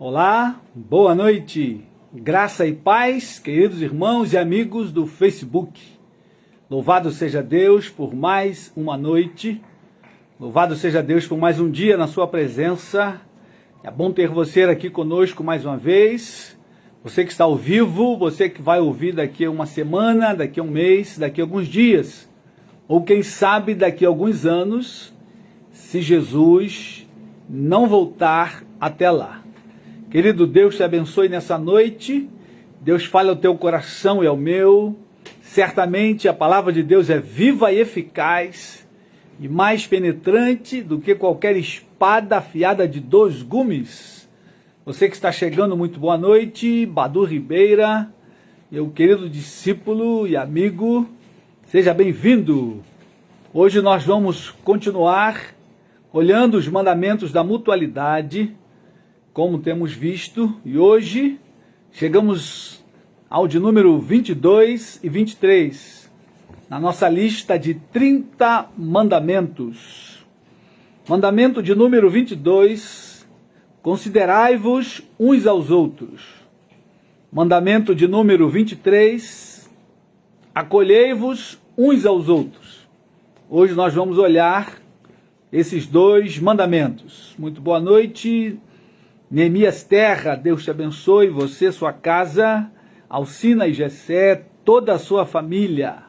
Olá, boa noite, graça e paz, queridos irmãos e amigos do Facebook. Louvado seja Deus por mais uma noite, louvado seja Deus por mais um dia na sua presença. É bom ter você aqui conosco mais uma vez, você que está ao vivo, você que vai ouvir daqui a uma semana, daqui a um mês, daqui a alguns dias, ou quem sabe daqui a alguns anos, se Jesus não voltar até lá. Querido, Deus te abençoe nessa noite, Deus fale ao teu coração e ao meu. Certamente a palavra de Deus é viva e eficaz e mais penetrante do que qualquer espada afiada de 2 gumes. Você que está chegando, muito boa noite, Badu Ribeira, meu querido discípulo e amigo, seja bem-vindo. Hoje nós vamos continuar olhando os mandamentos da mutualidade, como temos visto, e hoje chegamos ao de número 22 e 23, na nossa lista de 30 mandamentos. Mandamento de número 22, considerai-vos uns aos outros. Mandamento de número 23, acolhei-vos uns aos outros. Hoje nós vamos olhar esses 2 mandamentos. Muito boa noite, Neemias Terra, Deus te abençoe, você, sua casa, Alcina e Gessé, toda a sua família.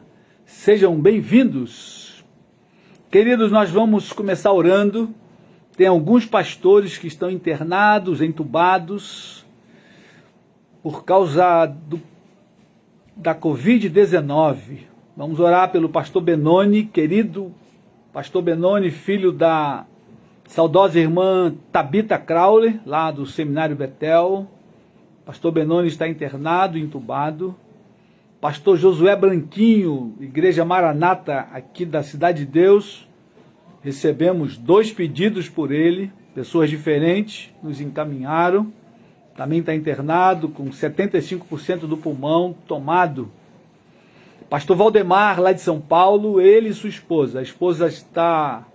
Sejam bem-vindos. Queridos, nós vamos começar orando. Tem alguns pastores que estão internados, entubados, por causa da Covid-19. Vamos orar pelo pastor Benoni, querido pastor Benoni, filho da saudosa irmã Tabita Crowley, lá do Seminário Betel. Pastor Benoni está internado, entubado. Pastor Josué Branquinho, Igreja Maranata, aqui da Cidade de Deus. Recebemos 2 pedidos por ele, pessoas diferentes nos encaminharam. Também está internado, com 75% do pulmão tomado. Pastor Valdemar, lá de São Paulo, ele e sua esposa. A esposa está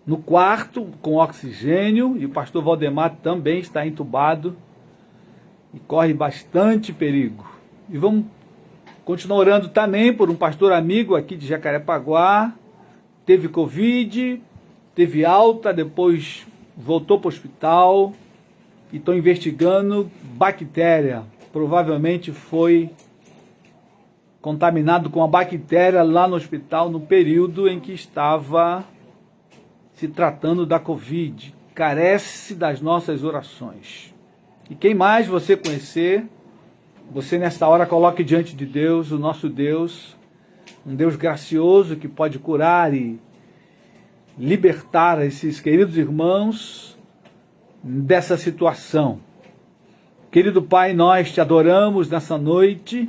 no quarto com oxigênio e o pastor Valdemar também está entubado e corre bastante perigo. E vamos continuar orando também por um pastor amigo aqui de Jacarepaguá, teve Covid, teve alta, depois voltou para o hospital e estão investigando bactéria. Provavelmente foi contaminado com a bactéria lá no hospital no período em que estava se tratando da Covid. Carece das nossas orações. E quem mais você conhecer, você nesta hora coloque diante de Deus, o nosso Deus, um Deus gracioso que pode curar e libertar esses queridos irmãos dessa situação. Querido Pai, nós te adoramos nessa noite,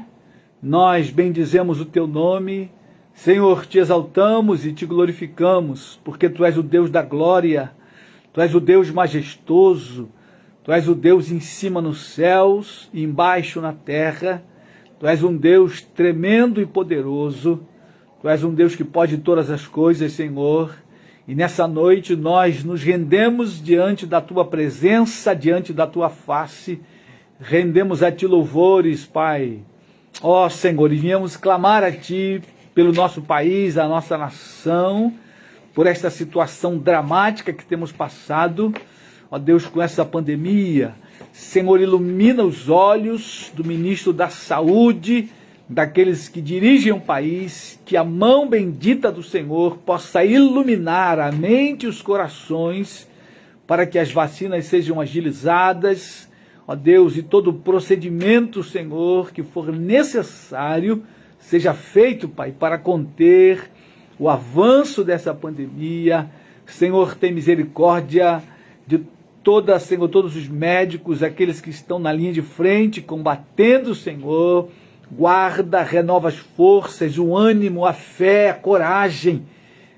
nós bendizemos o teu nome, Senhor, te exaltamos e te glorificamos, porque Tu és o Deus da glória, Tu és o Deus majestoso, Tu és o Deus em cima nos céus e embaixo na terra, Tu és um Deus tremendo e poderoso, Tu és um Deus que pode todas as coisas, Senhor, e nessa noite nós nos rendemos diante da Tua presença, diante da Tua face, rendemos a Ti louvores, Pai. Ó Senhor, e viemos clamar a Ti pelo nosso país, a nossa nação, por esta situação dramática que temos passado, ó Deus, com essa pandemia. Senhor, ilumina os olhos do ministro da Saúde, daqueles que dirigem o país, que a mão bendita do Senhor possa iluminar a mente e os corações, para que as vacinas sejam agilizadas, ó Deus, e todo o procedimento, Senhor, que for necessário, seja feito, Pai, para conter o avanço dessa pandemia. Senhor, tem misericórdia de Senhor, todos os médicos, aqueles que estão na linha de frente, combatendo, Senhor. Guarda, renova as forças, o ânimo, a fé, a coragem,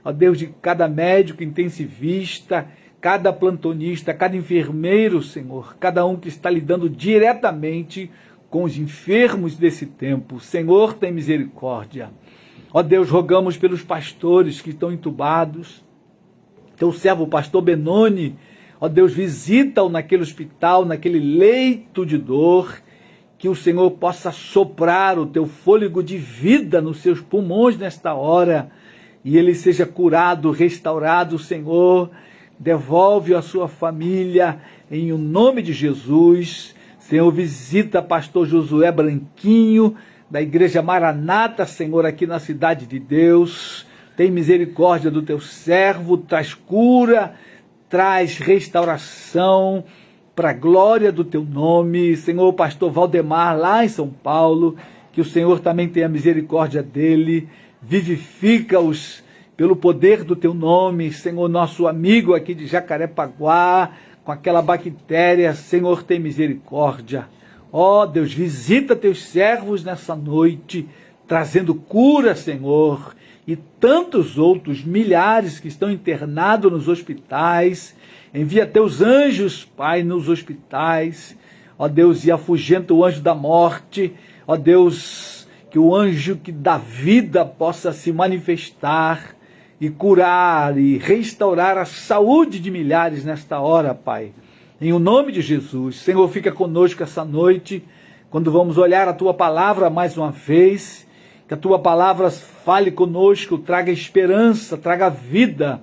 ó Deus, de cada médico intensivista, cada plantonista, cada enfermeiro, Senhor, cada um que está lidando diretamente com os enfermos desse tempo. Senhor, tem misericórdia. Ó Deus, rogamos pelos pastores que estão entubados, teu servo, o pastor Benoni, Ó Deus, visita-o naquele hospital, naquele leito de dor, que o Senhor possa soprar o teu fôlego de vida nos seus pulmões nesta hora, e ele seja curado, restaurado, Senhor. Devolve a sua família em o nome de Jesus. Senhor, visita pastor Josué Branquinho, da Igreja Maranata, Senhor, aqui na Cidade de Deus. Tem misericórdia do teu servo, traz cura, traz restauração, para a glória do teu nome. Senhor, pastor Valdemar, lá em São Paulo, que o Senhor também tenha misericórdia dele, vivifica-os pelo poder do teu nome. Senhor, nosso amigo aqui de Jacarepaguá, com aquela bactéria, Senhor, tem misericórdia. Ó Deus, visita teus servos nessa noite, trazendo cura, Senhor, e tantos outros, milhares que estão internados nos hospitais. Envia teus anjos, Pai, nos hospitais, ó Deus, e afugenta o anjo da morte, ó Deus, que o anjo que dá vida possa se manifestar e curar e restaurar a saúde de milhares nesta hora, Pai. Em o nome de Jesus, Senhor, fica conosco essa noite, quando vamos olhar a Tua palavra mais uma vez, que a Tua palavra fale conosco, traga esperança, traga vida.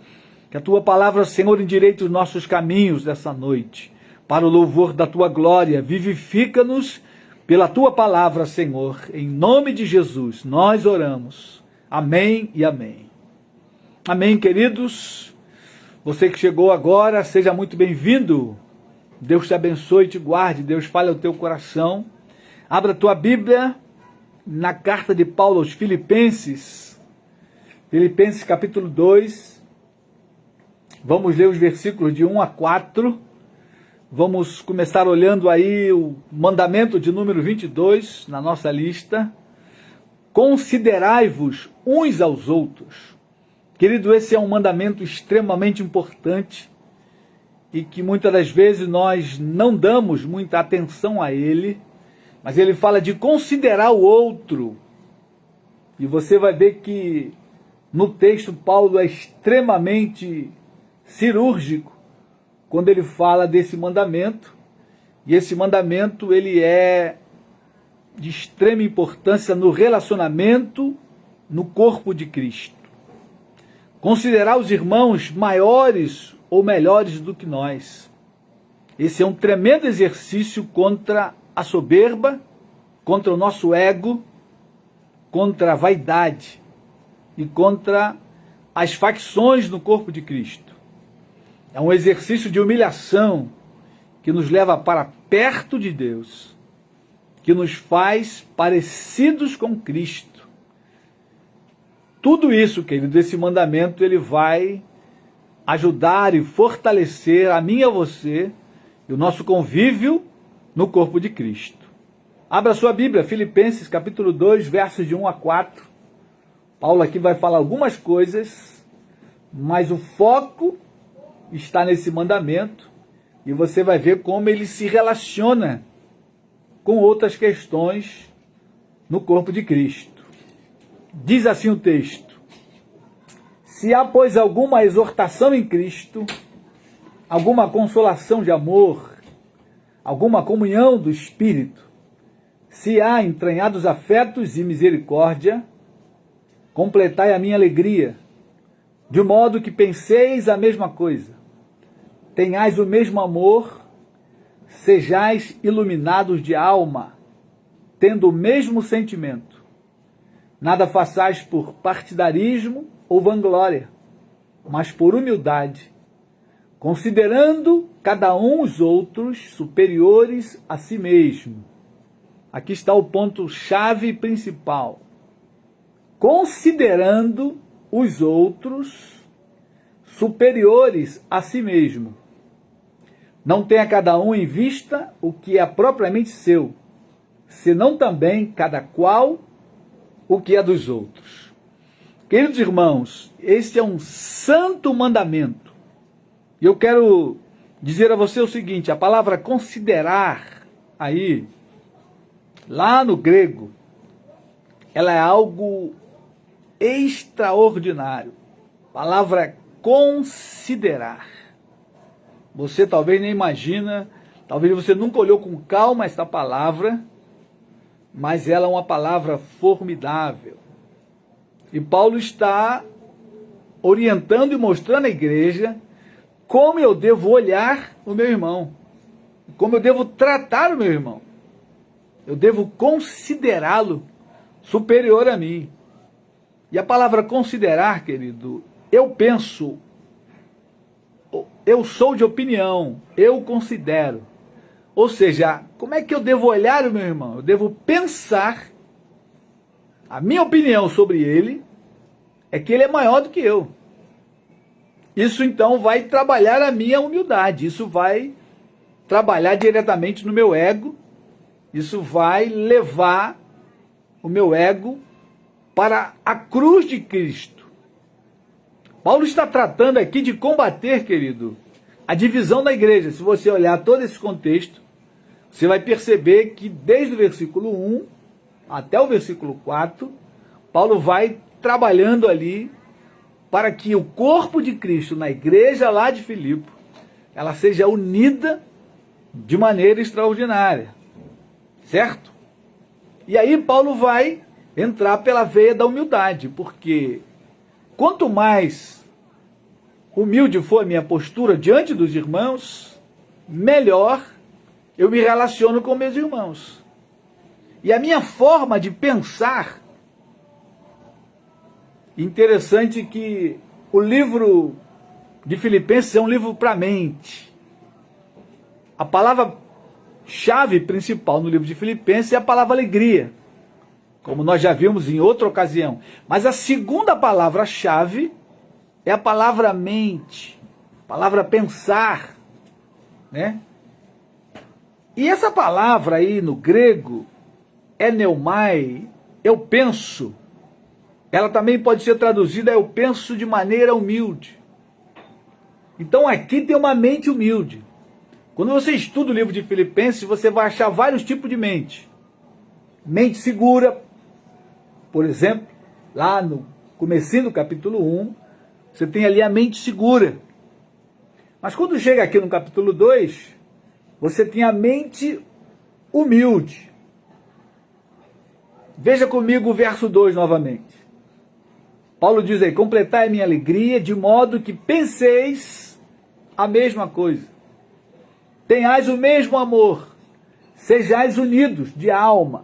Que a Tua palavra, Senhor, endireite os nossos caminhos dessa noite, para o louvor da Tua glória. Vivifica-nos pela Tua palavra, Senhor. Em nome de Jesus, nós oramos. Amém e amém. Amém, queridos. Você que chegou agora, seja muito bem-vindo. Deus te abençoe e te guarde. Deus fale ao teu coração. Abra a tua Bíblia na carta de Paulo aos Filipenses. Filipenses capítulo 2. Vamos ler os versículos de 1 a 4. Vamos começar olhando aí o mandamento de número 22 na nossa lista. Considerai-vos uns aos outros. Querido, esse é um mandamento extremamente importante e que muitas das vezes nós não damos muita atenção a ele, mas ele fala de considerar o outro. E você vai ver que no texto Paulo é extremamente cirúrgico quando ele fala desse mandamento, e esse mandamento ele é de extrema importância no relacionamento no corpo de Cristo. Considerar os irmãos maiores ou melhores do que nós. Esse é um tremendo exercício contra a soberba, contra o nosso ego, contra a vaidade e contra as facções no corpo de Cristo. É um exercício de humilhação que nos leva para perto de Deus, que nos faz parecidos com Cristo. Tudo isso, querido, esse mandamento, ele vai ajudar e fortalecer a mim e a você e o nosso convívio no corpo de Cristo. Abra sua Bíblia, Filipenses capítulo 2, versos de 1 a 4. Paulo aqui vai falar algumas coisas, mas o foco está nesse mandamento, e você vai ver como ele se relaciona com outras questões no corpo de Cristo. Diz assim o texto: se há, pois, alguma exortação em Cristo, alguma consolação de amor, alguma comunhão do Espírito, se há entranhados afetos e misericórdia, completai a minha alegria, de modo que penseis a mesma coisa, tenhais o mesmo amor, sejais iluminados de alma, tendo o mesmo sentimento. Nada façais por partidarismo ou vanglória, mas por humildade, considerando cada um os outros superiores a si mesmo. Aqui está o ponto-chave principal. Considerando os outros superiores a si mesmo. Não tenha cada um em vista o que é propriamente seu, senão também cada qual o que é dos outros. Queridos irmãos, este é um santo mandamento. E eu quero dizer a você o seguinte: a palavra considerar aí, lá no grego, ela é algo extraordinário. A palavra considerar. Você talvez nem imagina, talvez você nunca olhou com calma esta palavra, mas ela é uma palavra formidável. E Paulo está orientando e mostrando à igreja como eu devo olhar o meu irmão, como eu devo tratar o meu irmão. Eu devo considerá-lo superior a mim. E a palavra considerar, querido, eu penso, eu sou de opinião, eu considero. Ou seja, como é que eu devo olhar o meu irmão? Eu devo pensar, a minha opinião sobre ele é que ele é maior do que eu. Isso então vai trabalhar a minha humildade, isso vai trabalhar diretamente no meu ego, isso vai levar o meu ego para a cruz de Cristo. Paulo está tratando aqui de combater, querido, a divisão da igreja. Se você olhar todo esse contexto, você vai perceber que desde o versículo 1 até o versículo 4, Paulo vai trabalhando ali para que o corpo de Cristo na igreja lá de Filipe, ela seja unida de maneira extraordinária. Certo? E aí Paulo vai entrar pela veia da humildade, porque quanto mais humilde for a minha postura diante dos irmãos, melhor eu me relaciono com meus irmãos. E a minha forma de pensar, interessante que o livro de Filipenses é um livro para a mente. A palavra-chave principal no livro de Filipenses é a palavra alegria, como nós já vimos em outra ocasião. Mas a segunda palavra-chave é a palavra mente, a palavra pensar, né? E essa palavra aí no grego, pneumai, eu penso, ela também pode ser traduzida, eu penso de maneira humilde. Então aqui tem uma mente humilde. Quando você estuda o livro de Filipenses, você vai achar vários tipos de mente. Mente segura, por exemplo, lá no comecinho do capítulo 1, você tem ali a mente segura. Mas quando chega aqui no capítulo 2, você tem a mente humilde. Veja comigo o verso 2 novamente. Paulo diz aí, completai a minha alegria, de modo que penseis a mesma coisa. Tenhais o mesmo amor, sejais unidos de alma,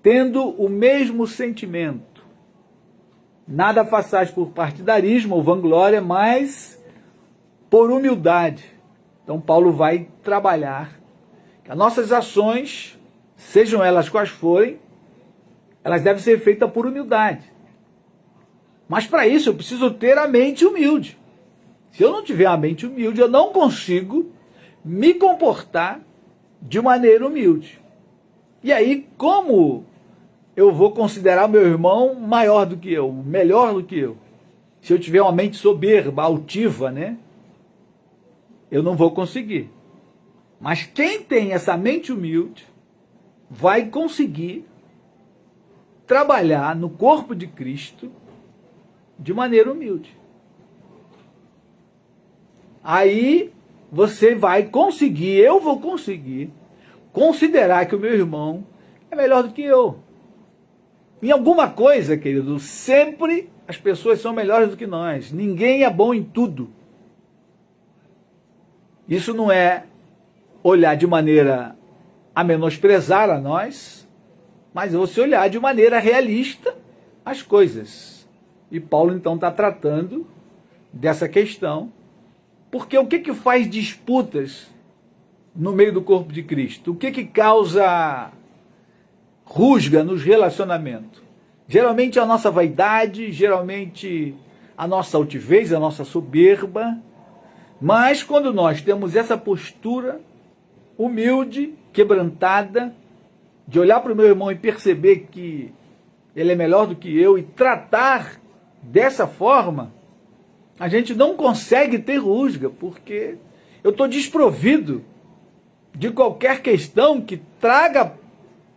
tendo o mesmo sentimento. Nada façais por partidarismo ou vanglória, mas por humildade. Então Paulo vai trabalhar que as nossas ações, sejam elas quais forem, elas devem ser feitas por humildade. Mas para isso eu preciso ter a mente humilde. Se eu não tiver a mente humilde, eu não consigo me comportar de maneira humilde. E aí, como eu vou considerar meu irmão maior do que eu, melhor do que eu? Se eu tiver uma mente soberba, altiva, né? Eu não vou conseguir. Mas quem tem essa mente humilde vai conseguir trabalhar no corpo de Cristo de maneira humilde. Aí você vai conseguir, eu vou conseguir considerar que o meu irmão é melhor do que eu. Em alguma coisa, querido, sempre as pessoas são melhores do que nós. Ninguém é bom em tudo. Isso não é olhar de maneira a menosprezar a nós, mas é você olhar de maneira realista as coisas. E Paulo então está tratando dessa questão, porque o que faz disputas no meio do corpo de Cristo? O que causa rusga nos relacionamentos? Geralmente a nossa vaidade, geralmente a nossa altivez, a nossa soberba. Mas quando nós temos essa postura humilde, quebrantada, de olhar para o meu irmão e perceber que ele é melhor do que eu e tratar dessa forma, a gente não consegue ter rusga, porque eu estou desprovido de qualquer questão que traga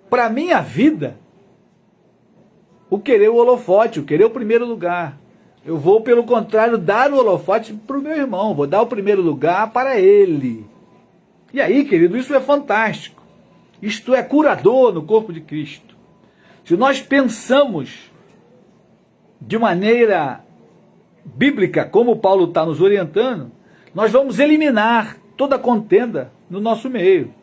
para a minha vida o querer o holofote, o querer o primeiro lugar. Eu vou, pelo contrário, dar o holofote para o meu irmão, vou dar o primeiro lugar para ele. E aí, querido, isso é fantástico. Isto é curador no corpo de Cristo. Se nós pensamos de maneira bíblica, como Paulo está nos orientando, nós vamos eliminar toda contenda no nosso meio.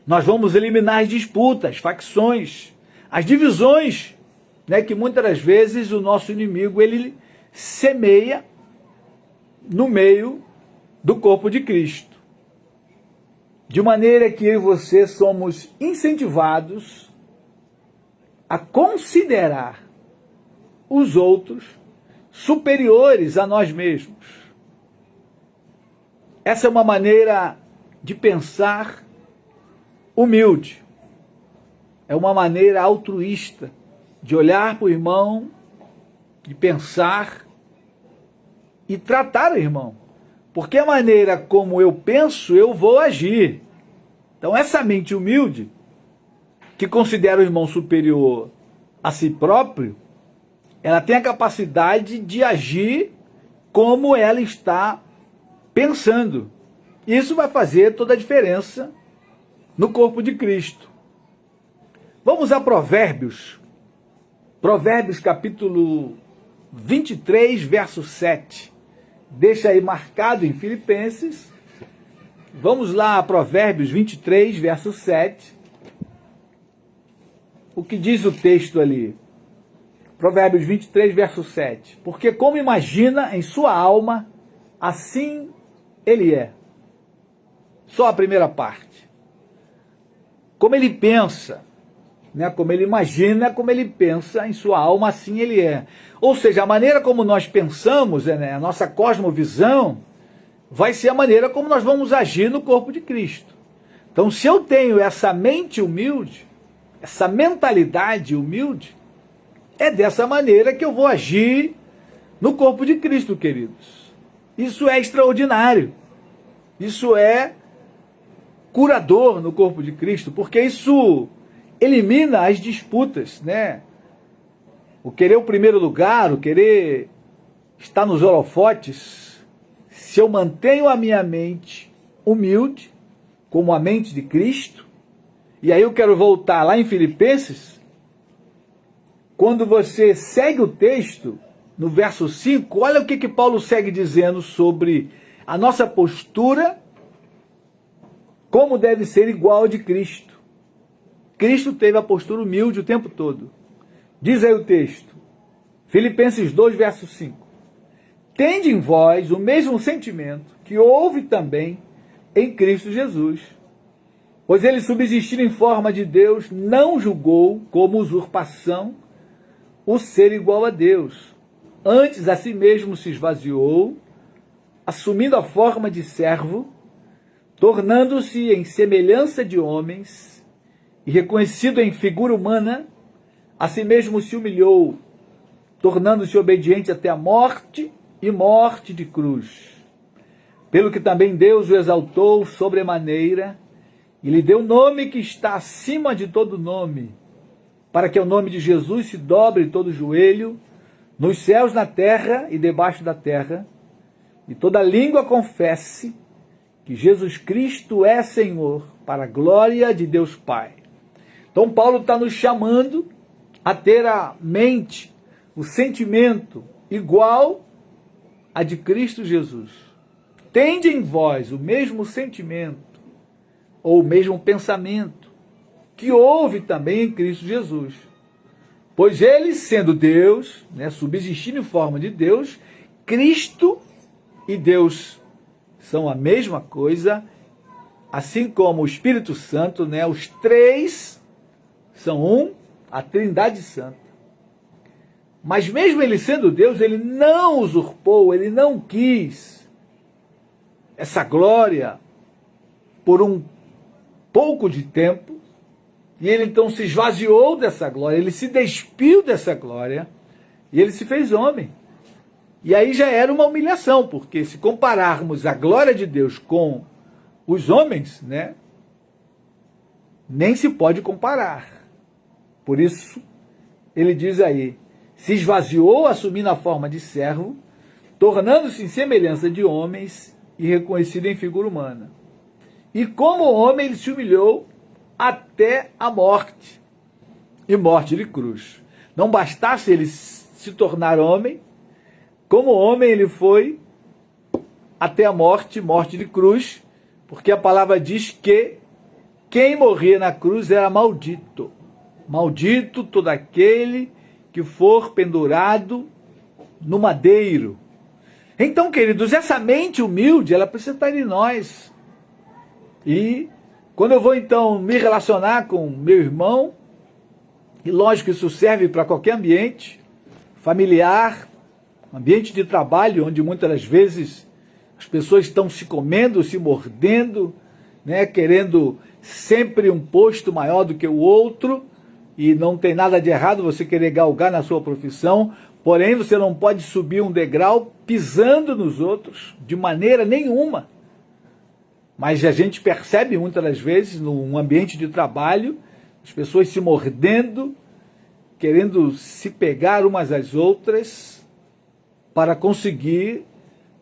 Nós vamos eliminar as disputas, facções, as divisões, né, que muitas das vezes o nosso inimigo ele semeia no meio do corpo de Cristo. De maneira que eu e você somos incentivados a considerar os outros superiores a nós mesmos. Essa é uma maneira de pensar humilde. É uma maneira altruísta de olhar para o irmão, de pensar e tratar o irmão. Porque a maneira como eu penso, eu vou agir. Então essa mente humilde, que considera o irmão superior a si próprio, ela tem a capacidade de agir como ela está pensando. Isso vai fazer toda a diferença no corpo de Cristo. Vamos a Provérbios. Provérbios capítulo 23, verso 7. Deixa aí marcado em Filipenses. Vamos lá a Provérbios 23, verso 7. O que diz o texto ali? Provérbios 23, verso 7. Porque como imagina em sua alma, assim ele é. Só a primeira parte. Como ele pensa, né? Como ele imagina, como ele pensa em sua alma, assim ele é. Ou seja, a maneira como nós pensamos, né? A nossa cosmovisão, vai ser a maneira como nós vamos agir no corpo de Cristo. Então, se eu tenho essa mente humilde, essa mentalidade humilde, é dessa maneira que eu vou agir no corpo de Cristo, queridos. Isso é extraordinário. Isso é curador no corpo de Cristo, porque isso elimina as disputas, né? O querer o primeiro lugar, o querer estar nos holofotes. Se eu mantenho a minha mente humilde, como a mente de Cristo, e aí eu quero voltar lá em Filipenses, quando você segue o texto, no verso 5, olha o que Paulo segue dizendo sobre a nossa postura, como deve ser igual de Cristo. Cristo teve a postura humilde o tempo todo. Diz aí o texto, Filipenses 2, verso 5. Tende em vós o mesmo sentimento que houve também em Cristo Jesus. Pois ele, subsistindo em forma de Deus, não julgou como usurpação o ser igual a Deus. Antes a si mesmo se esvaziou, assumindo a forma de servo, tornando-se em semelhança de homens, e reconhecido em figura humana, a si mesmo se humilhou, tornando-se obediente até a morte e morte de cruz. Pelo que também Deus o exaltou sobremaneira, e lhe deu nome que está acima de todo nome, para que ao nome de Jesus se dobre todo joelho, nos céus, na terra e debaixo da terra, e toda língua confesse que Jesus Cristo é Senhor, para a glória de Deus Pai. Então Paulo está nos chamando a ter a mente, o sentimento igual a de Cristo Jesus. Tende em vós o mesmo sentimento, ou o mesmo pensamento, que houve também em Cristo Jesus. Pois ele, sendo Deus, né, subsistindo em forma de Deus, Cristo e Deus são a mesma coisa, assim como o Espírito Santo, né, os três são um, a Trindade Santa. Mas mesmo ele sendo Deus, ele não usurpou, ele não quis essa glória por um pouco de tempo, e ele então se esvaziou dessa glória, ele se despiu dessa glória, e ele se fez homem. E aí já era uma humilhação, porque se compararmos a glória de Deus com os homens, né, nem se pode comparar. Por isso, ele diz aí, se esvaziou, assumindo a forma de servo, tornando-se em semelhança de homens e reconhecido em figura humana. E como homem ele se humilhou até a morte, e morte de cruz. Não bastasse ele se tornar homem, como homem ele foi até a morte, morte de cruz, porque a palavra diz que quem morria na cruz era maldito. Maldito todo aquele que for pendurado no madeiro. Então, queridos, essa mente humilde, ela precisa estar em nós. E quando eu vou, então, me relacionar com meu irmão, e lógico, isso serve para qualquer ambiente, familiar, ambiente de trabalho, onde muitas das vezes as pessoas estão se comendo, se mordendo, né, querendo sempre um posto maior do que o outro, e não tem nada de errado você querer galgar na sua profissão, porém você não pode subir um degrau pisando nos outros, de maneira nenhuma. Mas a gente percebe muitas das vezes, num ambiente de trabalho, as pessoas se mordendo, querendo se pegar umas às outras, para conseguir,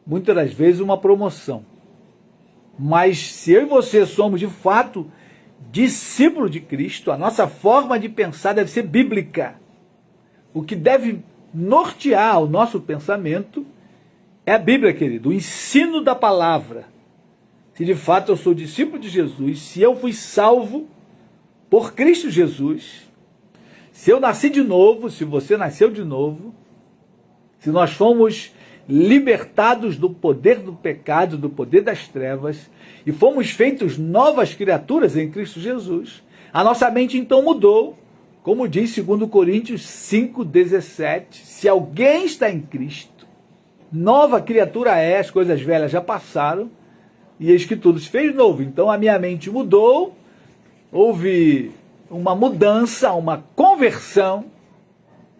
muitas das vezes, uma promoção. Mas se eu e você somos, de fato, discípulos de Cristo, a nossa forma de pensar deve ser bíblica. O que deve nortear o nosso pensamento é a Bíblia, querido, o ensino da palavra. Se de fato eu sou discípulo de Jesus, se eu fui salvo por Cristo Jesus, se eu nasci de novo, se você nasceu de novo, se nós fomos libertados do poder do pecado, do poder das trevas, e fomos feitos novas criaturas em Cristo Jesus, a nossa mente então mudou, como diz 2 Coríntios 5,17, se alguém está em Cristo, nova criatura é, as coisas velhas já passaram, e eis que tudo se fez novo. Então a minha mente mudou, houve uma mudança, uma conversão,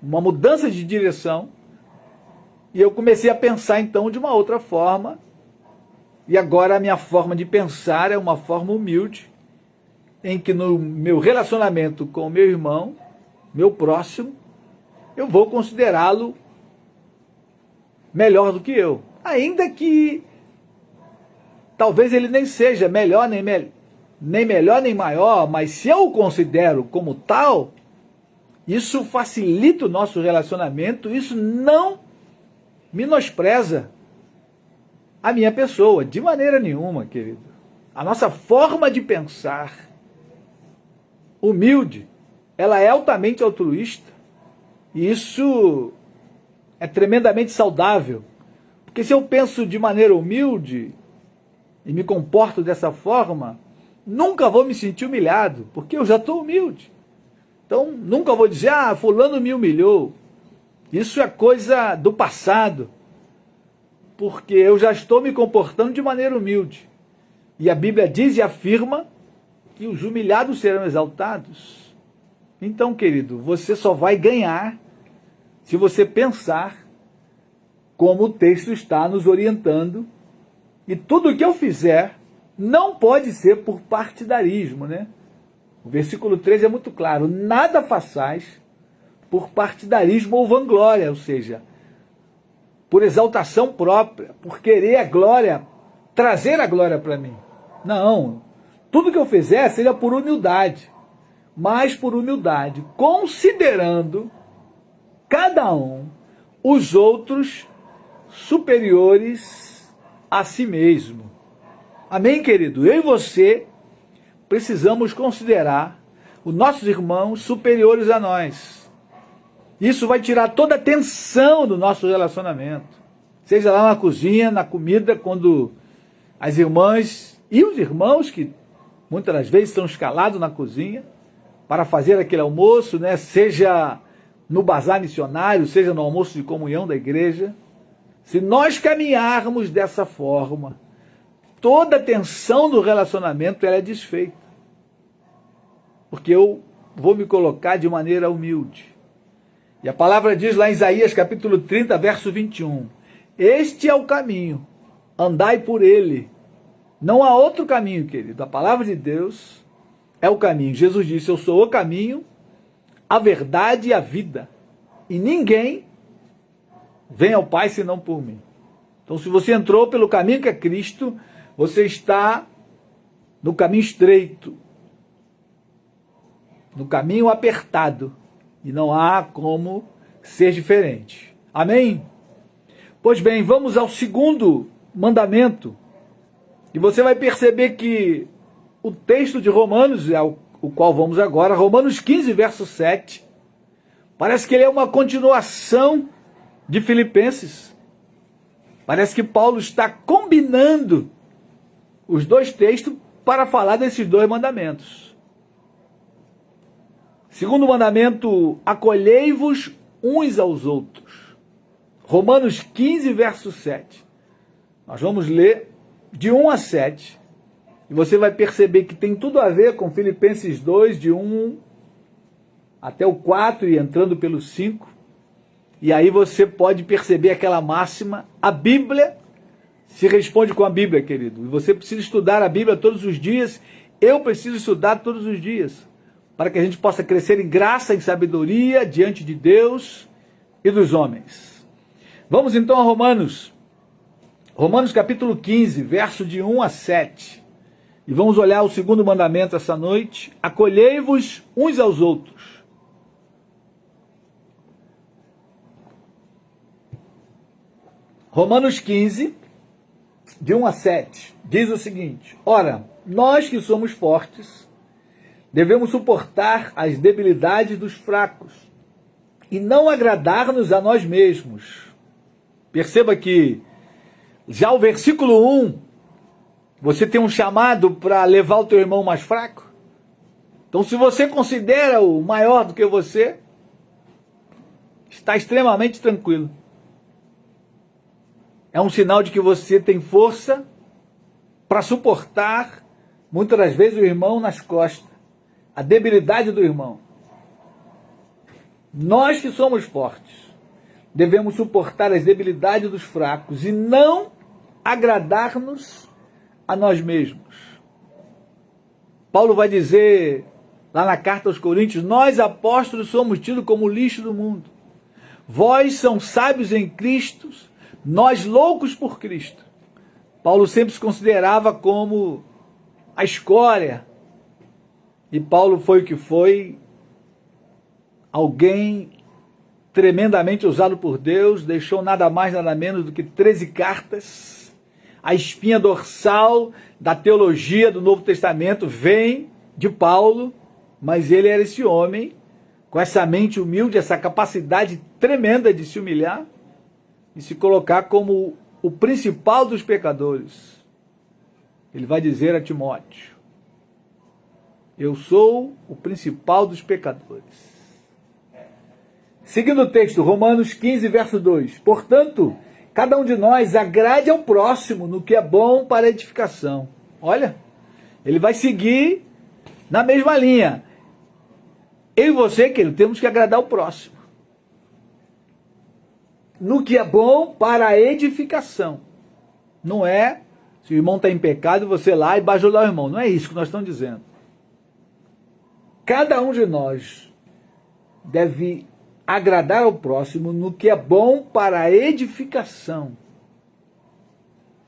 uma mudança de direção, e eu comecei a pensar então de uma outra forma, e agora a minha forma de pensar é uma forma humilde, em que no meu relacionamento com o meu irmão, meu próximo, eu vou considerá-lo melhor do que eu. Ainda que talvez ele nem seja melhor, nem melhor, nem maior, mas se eu o considero como tal, isso facilita o nosso relacionamento, isso não menospreza a minha pessoa, de maneira nenhuma, querido. A nossa forma de pensar humilde, ela é altamente altruísta, e isso é tremendamente saudável, porque se eu penso de maneira humilde e me comporto dessa forma, nunca vou me sentir humilhado, porque eu já estou humilde. Então, nunca vou dizer, fulano me humilhou. Isso é coisa do passado, porque eu já estou me comportando de maneira humilde. E a Bíblia diz e afirma que os humilhados serão exaltados. Então, querido, você só vai ganhar se você pensar como o texto está nos orientando. E tudo o que eu fizer não pode ser por partidarismo, né? O versículo 13 é muito claro. Nada façais por partidarismo ou vanglória, ou seja, por exaltação própria, por querer a glória, trazer a glória para mim. Não. Tudo que eu fizer seja por humildade, mas por humildade, considerando cada um os outros superiores a si mesmo. Amém, querido? Eu e você precisamos considerar os nossos irmãos superiores a nós. Isso vai tirar toda a tensão do nosso relacionamento. Seja lá na cozinha, na comida, quando as irmãs e os irmãos, que muitas das vezes estão escalados na cozinha para fazer aquele almoço, né? Seja no bazar missionário, seja no almoço de comunhão da igreja. Se nós caminharmos dessa forma, toda a tensão do relacionamento ela é desfeita. Porque eu vou me colocar de maneira humilde. E a palavra diz lá em Isaías capítulo 30, verso 21. Este é o caminho, andai por ele. Não há outro caminho, querido. A palavra de Deus é o caminho. Jesus disse, eu sou o caminho, a verdade e a vida. e ninguém vem ao Pai senão por mim. Então, se você entrou pelo caminho que é Cristo, você está no caminho estreito, no caminho apertado, e não há como ser diferente. Amém? Pois bem, vamos ao segundo mandamento, e você vai perceber que o texto de Romanos, é o qual vamos agora, Romanos 15, verso 7, parece que ele é uma continuação de Filipenses. Parece que Paulo está combinando os dois textos para falar desses dois mandamentos. Segundo mandamento, acolhei-vos uns aos outros. Romanos 15, verso 7. Nós vamos ler de 1 a 7. E você vai perceber que tem tudo a ver com Filipenses 2, de 1 até o 4 e entrando pelo 5. E aí você pode perceber aquela máxima, a Bíblia se responde com a Bíblia, querido. E você precisa estudar a Bíblia todos os dias, eu preciso estudar todos os dias, para que a gente possa crescer em graça, em sabedoria, diante de Deus e dos homens. Vamos então a Romanos. Romanos capítulo 15, verso de 1 a 7. E vamos olhar o segundo mandamento essa noite. Acolhei-vos uns aos outros. Romanos 15, de 1 a 7, diz o seguinte: ora, nós que somos fortes, devemos suportar as debilidades dos fracos e não agradar-nos a nós mesmos. Perceba que já o versículo 1, você tem um chamado para levar o teu irmão mais fraco. Então, se você considera-o maior do que você, está extremamente tranquilo. É um sinal de que você tem força para suportar, muitas das vezes, o irmão nas costas, a debilidade do irmão. Nós que somos fortes, devemos suportar as debilidades dos fracos e não agradar-nos a nós mesmos. Paulo vai dizer, lá na carta aos Coríntios, nós apóstolos somos tidos como lixo do mundo. Vós são sábios em Cristo, nós loucos por Cristo. Paulo sempre se considerava como a escória. E Paulo foi o que foi, alguém tremendamente usado por Deus, deixou nada mais, nada menos do que 13 cartas. A espinha dorsal da teologia do Novo Testamento vem de Paulo, mas ele era esse homem, com essa mente humilde, essa capacidade tremenda de se humilhar e se colocar como o principal dos pecadores. Ele vai dizer a Timóteo: eu sou o principal dos pecadores. Seguindo o texto, Romanos 15, verso 2. Portanto, cada um de nós agrade ao próximo no que é bom para edificação. Olha, ele vai seguir na mesma linha. Eu e você, querido, temos que agradar o próximo no que é bom para a edificação. Não é, se o irmão está em pecado, você lá e bajular o irmão. Não é isso que nós estamos dizendo. Cada um de nós deve agradar ao próximo no que é bom para a edificação.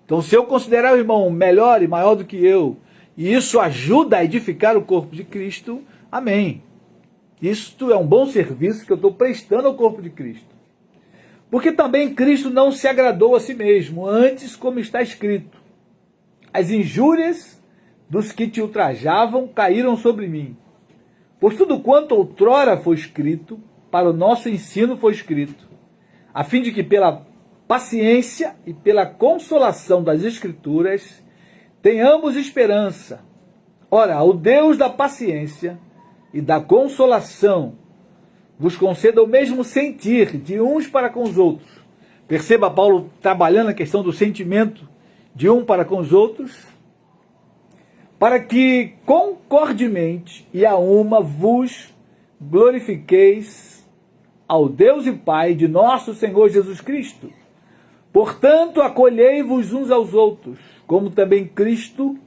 Então, se eu considerar o irmão melhor e maior do que eu, e isso ajuda a edificar o corpo de Cristo, amém. Isto é um bom serviço que eu estou prestando ao corpo de Cristo. Porque também Cristo não se agradou a si mesmo, antes, como está escrito: as injúrias dos que te ultrajavam caíram sobre mim. Pois tudo quanto outrora foi escrito, para o nosso ensino foi escrito, a fim de que pela paciência e pela consolação das Escrituras tenhamos esperança. Ora, o Deus da paciência e da consolação vos conceda o mesmo sentir de uns para com os outros. Perceba Paulo trabalhando a questão do sentimento de um para com os outros, para que concordemente e a uma vos glorifiqueis ao Deus e Pai de nosso Senhor Jesus Cristo. Portanto, acolhei-vos uns aos outros, como também Cristo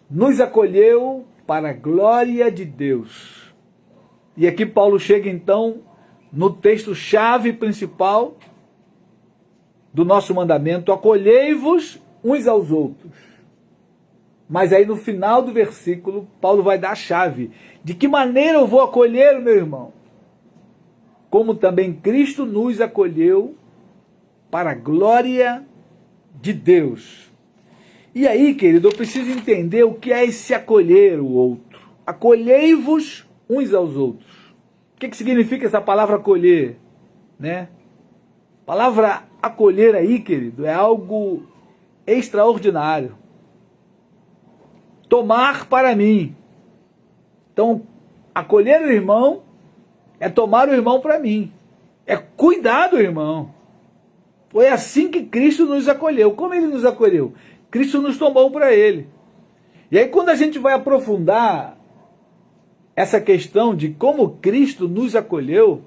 nos acolheu para a glória de Deus. E aqui Paulo chega então no texto-chave principal do nosso mandamento, acolhei-vos uns aos outros. Mas aí no final do versículo, Paulo vai dar a chave. De que maneira eu vou acolher o meu irmão? Como também Cristo nos acolheu para a glória de Deus. E aí, querido, eu preciso entender o que é esse acolher o outro. Acolhei-vos uns aos outros. O que significa essa palavra acolher? Né? A palavra acolher aí, querido, é algo extraordinário. Tomar para mim. Então, acolher o irmão é tomar o irmão para mim. É cuidar do irmão. Foi assim que Cristo nos acolheu. Como ele nos acolheu? Cristo nos tomou para ele. E aí quando a gente vai aprofundar essa questão de como Cristo nos acolheu,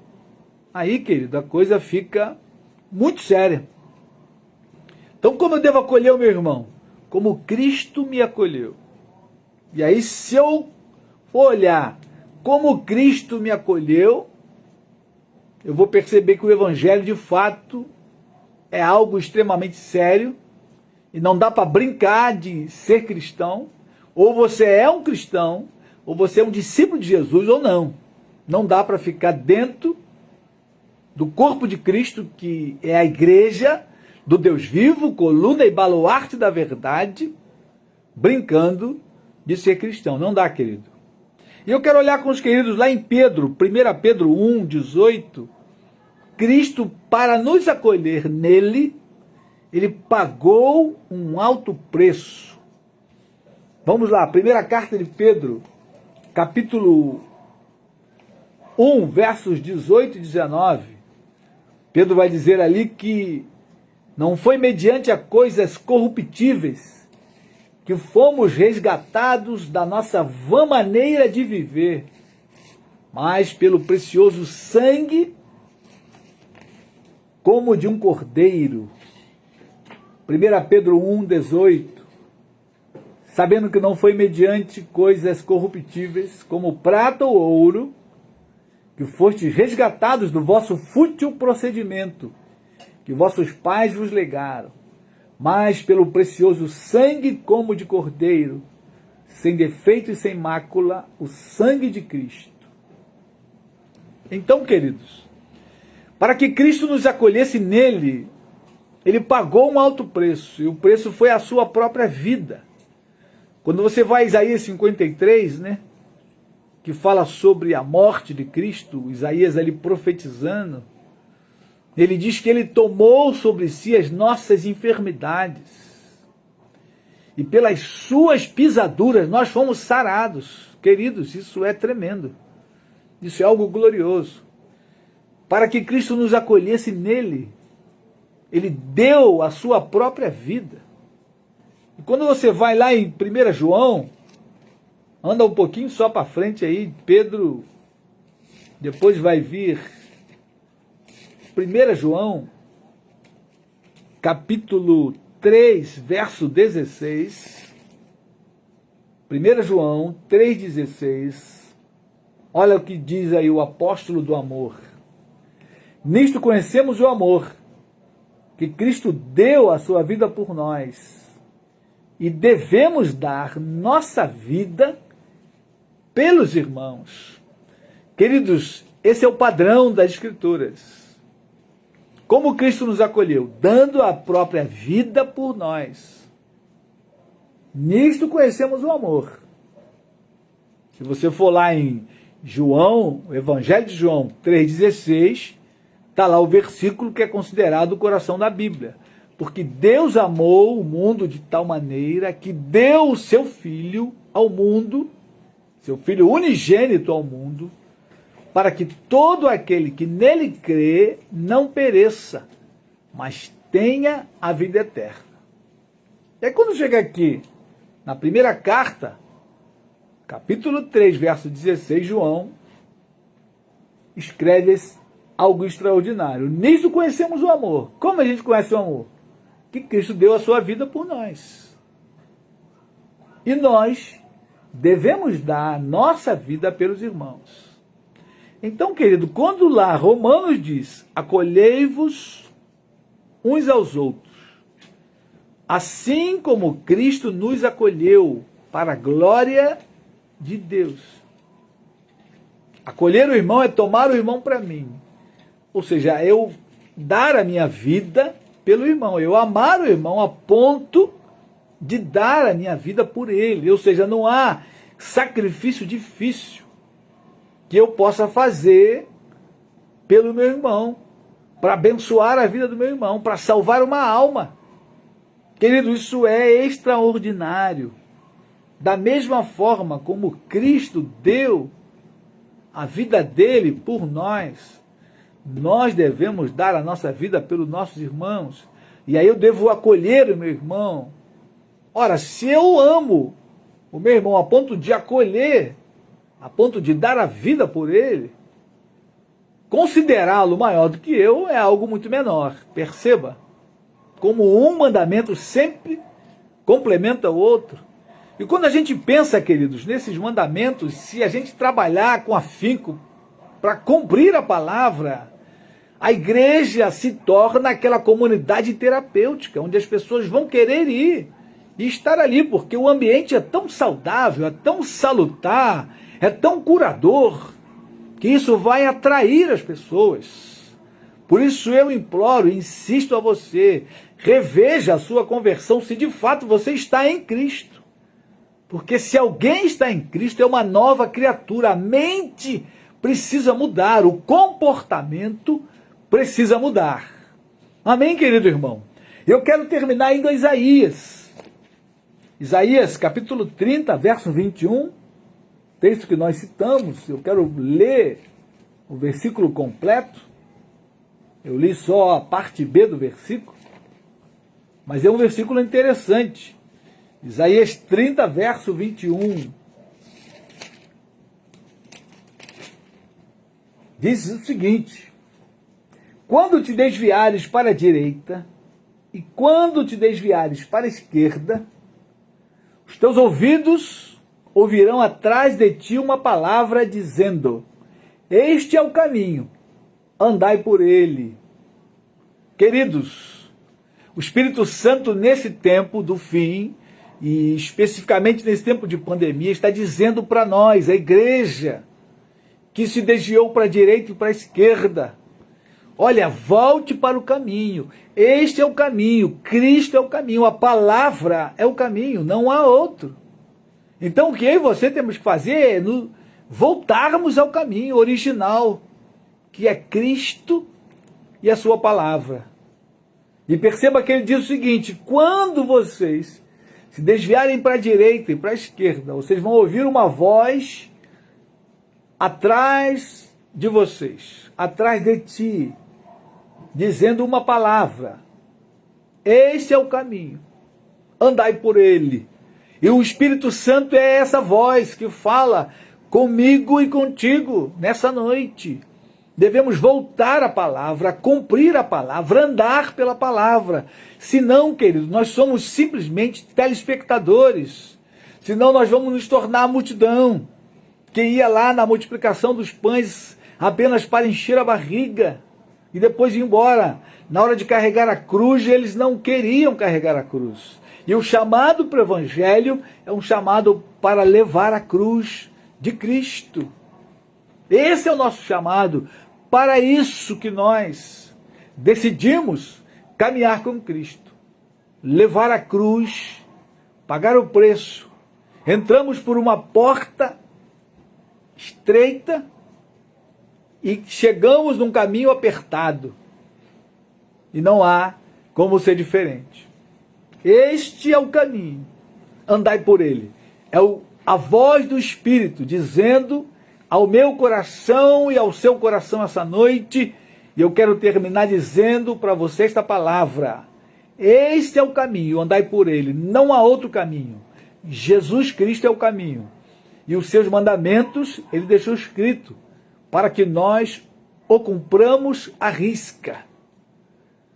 aí, querido, a coisa fica muito séria. Então, como eu devo acolher o meu irmão? Como Cristo me acolheu. E aí, se eu for olhar como Cristo me acolheu, eu vou perceber que o Evangelho, de fato, é algo extremamente sério, e não dá para brincar de ser cristão. Ou você é um cristão, ou você é um discípulo de Jesus, ou não. Não dá para ficar dentro do corpo de Cristo, que é a igreja do Deus vivo, coluna e baluarte da verdade, brincando de ser cristão. Não dá, querido. E eu quero olhar com os queridos lá em Pedro, 1 Pedro 1, 18. Cristo, para nos acolher nele, ele pagou um alto preço. Vamos lá, primeira carta de Pedro, capítulo 1, versos 18 e 19. Pedro vai dizer ali que não foi mediante a coisas corruptíveis que fomos resgatados da nossa vã maneira de viver, mas pelo precioso sangue como de um cordeiro. 1 Pedro 1, 18. Sabendo que não foi mediante coisas corruptíveis, como prata ou ouro, que fostes resgatados do vosso fútil procedimento, que vossos pais vos legaram, mas pelo precioso sangue como de cordeiro, sem defeito e sem mácula, o sangue de Cristo. Então, queridos, para que Cristo nos acolhesse nele, ele pagou um alto preço, e o preço foi a sua própria vida. Quando você vai a Isaías 53, né, que fala sobre a morte de Cristo, Isaías ali profetizando, ele diz que ele tomou sobre si as nossas enfermidades, e pelas suas pisaduras nós fomos sarados. Queridos, isso é tremendo, isso é algo glorioso. Para que Cristo nos acolhesse nele, ele deu a sua própria vida. E quando você vai lá em 1 João, anda um pouquinho só para frente aí, Pedro, depois vai vir 1 João, capítulo 3, verso 16. 1 João 3,16. Olha o que diz aí o apóstolo do amor. Nisto conhecemos o amor, que Cristo deu a sua vida por nós, e devemos dar nossa vida pelos irmãos. Queridos, esse é o padrão das Escrituras. Como Cristo nos acolheu? Dando a própria vida por nós. Nisto conhecemos o amor. Se você for lá em João, o Evangelho de João 3,16, está lá o versículo que é considerado o coração da Bíblia. Porque Deus amou o mundo de tal maneira que deu o seu Filho ao mundo, seu Filho unigênito ao mundo, para que todo aquele que nele crê não pereça, mas tenha a vida eterna. E aí quando chega aqui, na primeira carta, capítulo 3, verso 16, João escreve algo extraordinário. Nisso conhecemos o amor. Como a gente conhece o amor? Que Cristo deu a sua vida por nós. E nós devemos dar a nossa vida pelos irmãos. Então, querido, quando lá Romanos diz, acolhei-vos uns aos outros, assim como Cristo nos acolheu para a glória de Deus. Acolher o irmão é tomar o irmão para mim. Ou seja, eu dar a minha vida pelo irmão, eu amar o irmão a ponto de dar a minha vida por ele. Ou seja, não há sacrifício difícil que eu possa fazer pelo meu irmão, para abençoar a vida do meu irmão, para salvar uma alma. Querido, isso é extraordinário. Da mesma forma como Cristo deu a vida dele por nós, nós devemos dar a nossa vida pelos nossos irmãos. E aí eu devo acolher o meu irmão. Ora, se eu amo o meu irmão a ponto de acolher, a ponto de dar a vida por ele, considerá-lo maior do que eu é algo muito menor. Perceba como um mandamento sempre complementa o outro. E quando a gente pensa, queridos, nesses mandamentos, se a gente trabalhar com afinco para cumprir a palavra, a igreja se torna aquela comunidade terapêutica, onde as pessoas vão querer ir e estar ali, porque o ambiente é tão saudável, é tão salutar, é tão curador, que isso vai atrair as pessoas. Por isso eu imploro, insisto a você, reveja a sua conversão se de fato você está em Cristo. Porque se alguém está em Cristo, é uma nova criatura. A mente precisa mudar, o comportamento precisa mudar. Amém, querido irmão? Eu quero terminar indo a Isaías. Isaías, capítulo 30, verso 21, texto que nós citamos. Eu quero ler o versículo completo. Eu li só a parte B do versículo, mas é um versículo interessante. Isaías 30, verso 21. Diz o seguinte: quando te desviares para a direita e quando te desviares para a esquerda, os teus ouvidos ouvirão atrás de ti uma palavra dizendo: este é o caminho, andai por ele. Queridos, o Espírito Santo nesse tempo do fim, e especificamente nesse tempo de pandemia, está dizendo para nós, a igreja, que se desviou para a direita e para a esquerda: olha, volte para o caminho, este é o caminho, Cristo é o caminho, a palavra é o caminho, não há outro. Então o que eu e você temos que fazer é voltarmos ao caminho original, que é Cristo e a sua palavra. E perceba que ele diz o seguinte: quando vocês se desviarem para a direita e para a esquerda, vocês vão ouvir uma voz atrás de vocês, atrás de ti, dizendo uma palavra: este é o caminho, andai por ele. E o Espírito Santo é essa voz que fala comigo e contigo nessa noite. Devemos voltar à palavra, cumprir a palavra, andar pela palavra. Senão, querido, nós somos simplesmente telespectadores. Senão nós vamos nos tornar a multidão que ia lá na multiplicação dos pães apenas para encher a barriga e depois ir embora. Na hora de carregar a cruz, eles não queriam carregar a cruz. E o chamado para o Evangelho é um chamado para levar a cruz de Cristo. Esse é o nosso chamado. Para isso que nós decidimos caminhar com Cristo. Levar a cruz, pagar o preço. Entramos por uma porta estreita e chegamos num caminho apertado. E não há como ser diferente. Este é o caminho, andai por ele. É a voz do Espírito dizendo ao meu coração e ao seu coração essa noite, e eu quero terminar dizendo para você esta palavra: este é o caminho, andai por ele, não há outro caminho. Jesus Cristo é o caminho, e os seus mandamentos ele deixou escrito, para que nós o cumpramos à risca.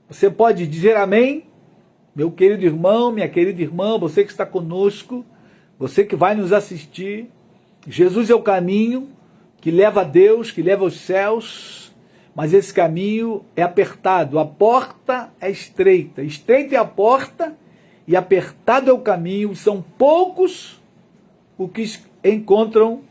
Você pode dizer amém? Meu querido irmão, minha querida irmã, você que está conosco, você que vai nos assistir, Jesus é o caminho, que leva a Deus, que leva aos céus, mas esse caminho é apertado, a porta é estreita, estreita é a porta e apertado é o caminho, são poucos os que encontram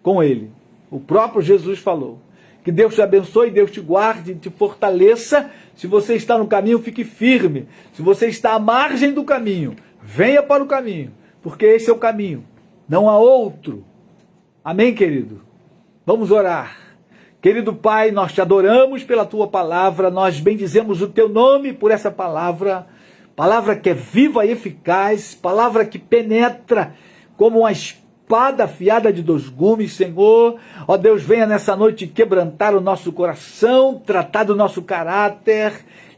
com ele. O próprio Jesus falou. Que Deus te abençoe, Deus te guarde, te fortaleça. Se você está no caminho, fique firme. Se você está à margem do caminho, venha para o caminho, porque esse é o caminho, não há outro. Amém, querido? Vamos orar. Querido Pai, nós te adoramos pela tua palavra, nós bendizemos o teu nome por essa palavra, palavra que é viva e eficaz, palavra que penetra como uma espada afiada de 2 gumes, Senhor. Ó Deus, venha nessa noite quebrantar o nosso coração, tratar do nosso caráter,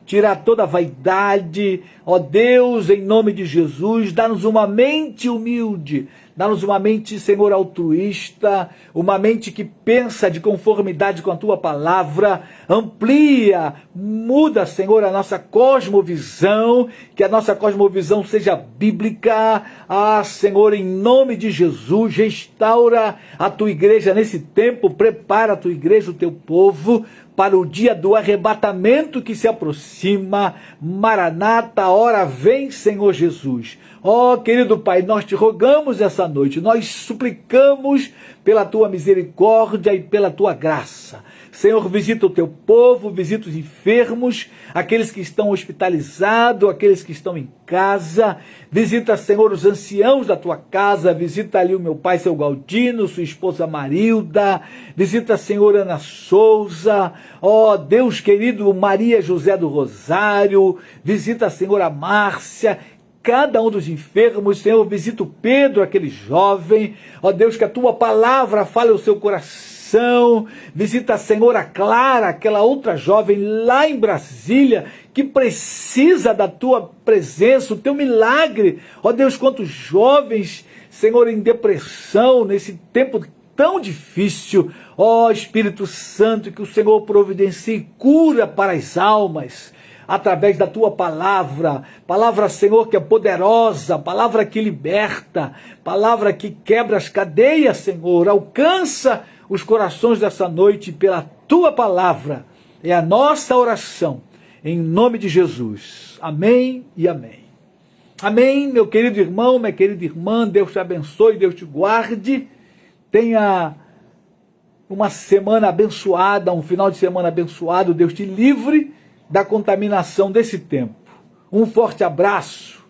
tirar toda a vaidade. Ó Deus, em nome de Jesus, dá-nos uma mente humilde, dá-nos uma mente, Senhor, altruísta, uma mente que pensa de conformidade com a tua palavra, amplia, muda, Senhor, a nossa cosmovisão, que a nossa cosmovisão seja bíblica. Ah, Senhor, em nome de Jesus, restaura a tua igreja nesse tempo, prepara a tua igreja, o teu povo, para o dia do arrebatamento que se aproxima. Maranata, hora vem, Senhor Jesus. Ó, querido Pai, nós te rogamos essa noite, nós suplicamos pela tua misericórdia e pela tua graça. Senhor, visita o teu povo, visita os enfermos, aqueles que estão hospitalizados, aqueles que estão em casa. Visita, Senhor, os anciãos da tua casa. Visita ali o meu pai, seu Galdino, sua esposa Marilda. Visita, Senhor, Ana Souza. Ó, Deus querido, Maria José do Rosário. Visita, Senhor, a Márcia. Cada um dos enfermos, Senhor, visita o Pedro, aquele jovem. Ó Deus, que a tua palavra fale ao seu coração. Visita, Senhor, a Clara, aquela outra jovem lá em Brasília, que precisa da tua presença, o teu milagre. Ó Deus, quantos jovens, Senhor, em depressão, nesse tempo tão difícil. Ó Espírito Santo, que o Senhor providencie cura para as almas, através da tua palavra, palavra, Senhor, que é poderosa, palavra que liberta, palavra que quebra as cadeias, Senhor, alcança os corações dessa noite pela tua palavra. É a nossa oração, em nome de Jesus. Amém e amém. Amém, meu querido irmão, minha querida irmã, Deus te abençoe, Deus te guarde, tenha uma semana abençoada, um final de semana abençoado, Deus te livre da contaminação desse tempo. Um forte abraço